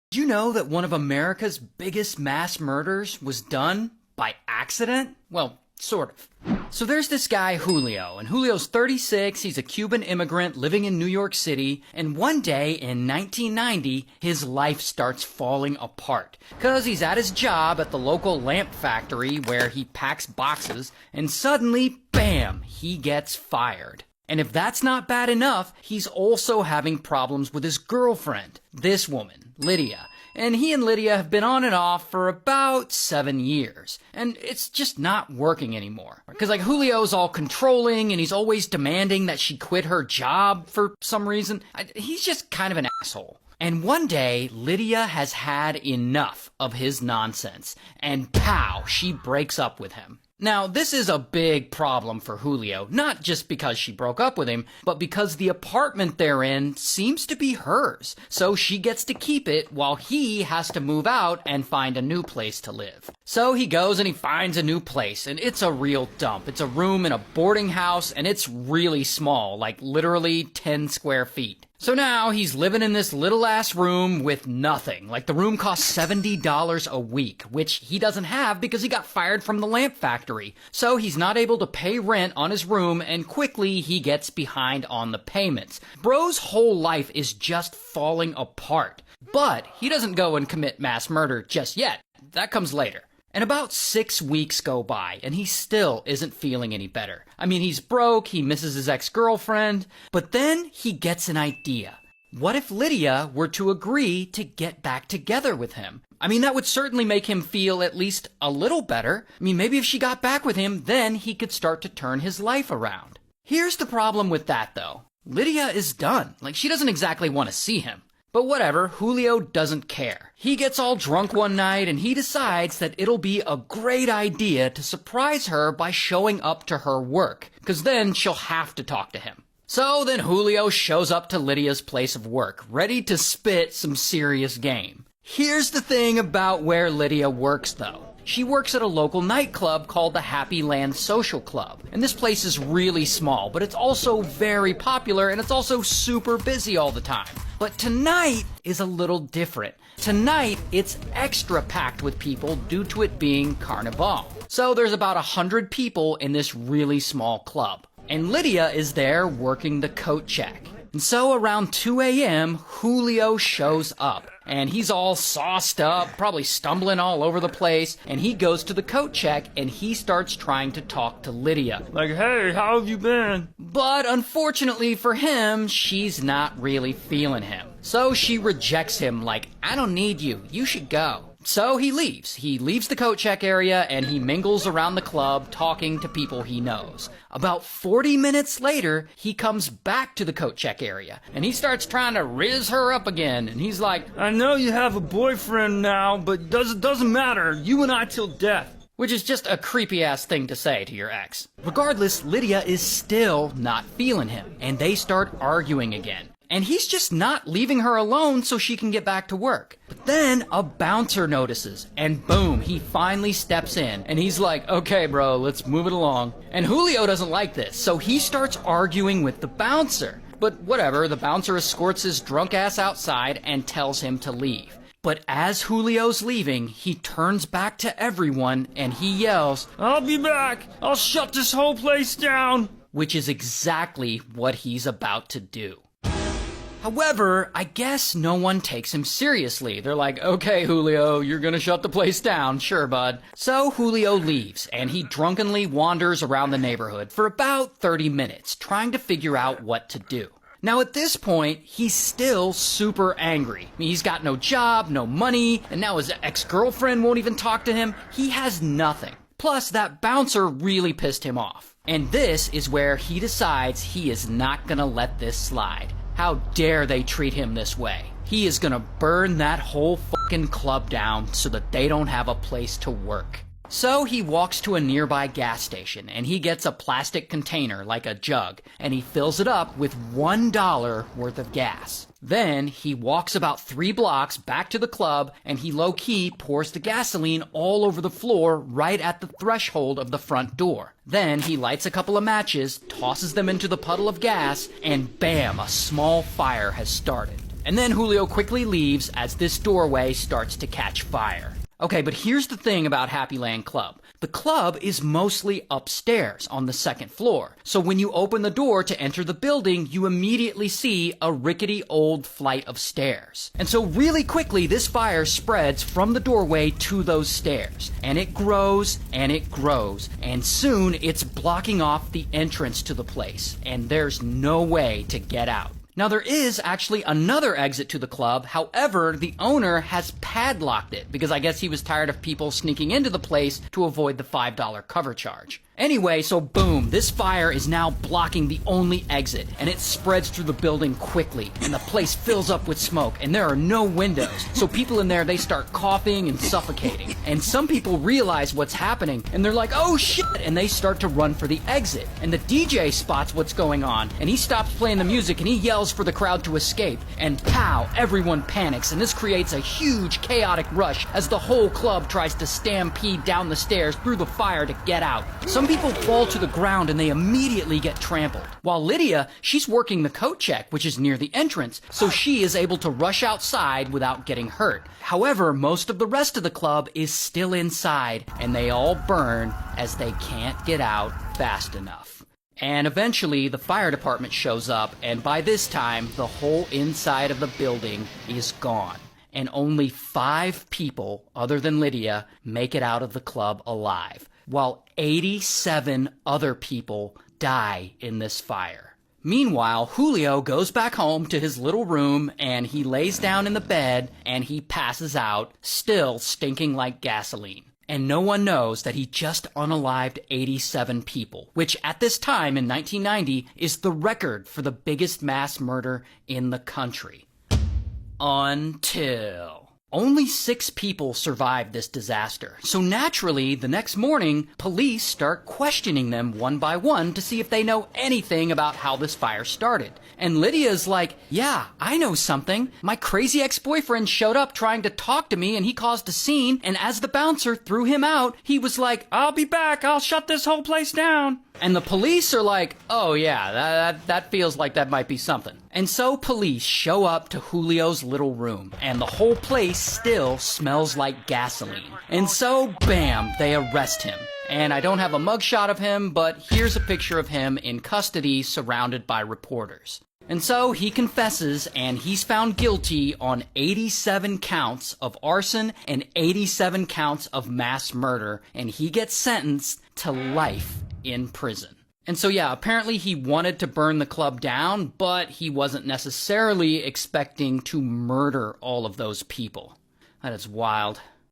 Did you know that one of America's biggest mass murders was done by accident? Well, sort of. So there's this guy, Julio, and Julio's 36, he's a Cuban immigrant living in New York City, and one day in 1990, his life starts falling apart. 'Cause he's at his job at the local lamp factory where he packs boxes, and suddenly, bam, he gets fired. And if that's not bad enough, he's also having problems with his girlfriend, this woman, Lydia. And he and Lydia have been on and off for about 7 years. And it's just not working anymore. Because Julio's all controlling and he's always demanding that she quit her job for some reason. He's just kind of an asshole. And one day, Lydia has had enough of his nonsense. And pow, she breaks up with him. Now, this is a big problem for Julio, not just because she broke up with him, but because the apartment they're in seems to be hers. So she gets to keep it while he has to move out and find a new place to live. So he goes and he finds a new place, and it's a real dump. It's a room in a boarding house, and it's really small, like literally 10 square feet. So now he's living in this little ass room with nothing. Like the room costs $70 a week, which he doesn't have because he got fired from the lamp factory. So he's not able to pay rent on his room and quickly he gets behind on the payments. Bro's whole life is just falling apart. But he doesn't go and commit mass murder just yet. That comes later. And about 6 weeks go by, and he still isn't feeling any better. I mean, he's broke, he misses his ex-girlfriend, but then he gets an idea. What if Lydia were to agree to get back together with him? I mean, that would certainly make him feel at least a little better. I mean, maybe if she got back with him, then he could start to turn his life around. Here's the problem with that, though. Lydia is done. She doesn't exactly want to see him. But whatever, Julio doesn't care. He gets all drunk one night and he decides that it'll be a great idea to surprise her by showing up to her work, because then she'll have to talk to him. So then Julio shows up to Lydia's place of work, ready to spit some serious game. Here's the thing about where Lydia works, though. She works at a local nightclub called the Happy Land Social Club. And this place is really small, but it's also very popular and it's also super busy all the time. But tonight is a little different. Tonight, it's extra packed with people due to it being Carnival. So there's about 100 people in this really small club. And Lydia is there working the coat check. And so around 2 a.m., Julio shows up. And he's all sauced up, probably stumbling all over the place. And he goes to the coat check and he starts trying to talk to Lydia. Hey, how have you been? But unfortunately for him, she's not really feeling him. So she rejects him I don't need you, you should go. So he leaves. He leaves the coat check area and he mingles around the club talking to people he knows. About 40 minutes later, he comes back to the coat check area and he starts trying to rizz her up again. And he's like, I know you have a boyfriend now, but doesn't matter. You and I till death. Which is just a creepy ass thing to say to your ex. Regardless, Lydia is still not feeling him and they start arguing again. And he's just not leaving her alone so she can get back to work. But then a bouncer notices, and boom, he finally steps in. And he's like, okay, bro, let's move it along. And Julio doesn't like this, so he starts arguing with the bouncer. But whatever, the bouncer escorts his drunk ass outside and tells him to leave. But as Julio's leaving, he turns back to everyone and he yells, I'll be back! I'll shut this whole place down! Which is exactly what he's about to do. However, I guess no one takes him seriously. They're like, okay, Julio, you're gonna shut the place down. Sure, bud. So Julio leaves, and he drunkenly wanders around the neighborhood for about 30 minutes, trying to figure out what to do. Now at this point, he's still super angry. He's got no job, no money, and now his ex-girlfriend won't even talk to him. He has nothing. Plus, that bouncer really pissed him off. And this is where he decides he is not gonna let this slide. How dare they treat him this way? He is gonna burn that whole fucking club down so that they don't have a place to work. So he walks to a nearby gas station and he gets a plastic container like a jug and he fills it up with $1 worth of gas. Then he walks about 3 blocks back to the club and he low-key pours the gasoline all over the floor right at the threshold of the front door. Then he lights a couple of matches, tosses them into the puddle of gas, and bam, a small fire has started. And then Julio quickly leaves as this doorway starts to catch fire. Okay, but here's the thing about Happyland Club. The club is mostly upstairs on the second floor. So when you open the door to enter the building, you immediately see a rickety old flight of stairs. And so really quickly, this fire spreads from the doorway to those stairs. And it grows, and it grows. And soon it's blocking off the entrance to the place. And there's no way to get out. Now, there is actually another exit to the club. However, the owner has padlocked it because I guess he was tired of people sneaking into the place to avoid the $5 cover charge. Anyway, so boom, this fire is now blocking the only exit, and it spreads through the building quickly, and the place fills up with smoke, and there are no windows. So people in there, they start coughing and suffocating. And some people realize what's happening, and they're like, oh shit, and they start to run for the exit. And the DJ spots what's going on, and he stops playing the music, and he yells for the crowd to escape. And pow, everyone panics, and this creates a huge chaotic rush as the whole club tries to stampede down the stairs through the fire to get out. Some people fall to the ground and they immediately get trampled. While Lydia, she's working the coat check, which is near the entrance, so she is able to rush outside without getting hurt. However, most of the rest of the club is still inside, and they all burn as they can't get out fast enough. And eventually, the fire department shows up, and by this time, the whole inside of the building is gone. And only 5 people, other than Lydia, make it out of the club alive, while 87 other people die in this fire. Meanwhile, Julio goes back home to his little room and he lays down in the bed and he passes out, still stinking like gasoline. And no one knows that he just unalived 87 people, which at this time in 1990 is the record for the biggest mass murder in the country. Until only 6 people survived this disaster. So naturally, the next morning, police start questioning them one by one to see if they know anything about how this fire started. And Lydia's like, yeah, I know something. My crazy ex-boyfriend showed up trying to talk to me and he caused a scene. And as the bouncer threw him out, he was like, I'll be back. I'll shut this whole place down. And the police are like, oh yeah, that feels like that might be something. And so police show up to Julio's little room, and the whole place still smells like gasoline. And so, bam, they arrest him. And I don't have a mugshot of him, but here's a picture of him in custody surrounded by reporters. And so he confesses, and he's found guilty on 87 counts of arson and 87 counts of mass murder, and he gets sentenced to life in prison. And so yeah, apparently he wanted to burn the club down, but he wasn't necessarily expecting to murder all of those people. That is wild.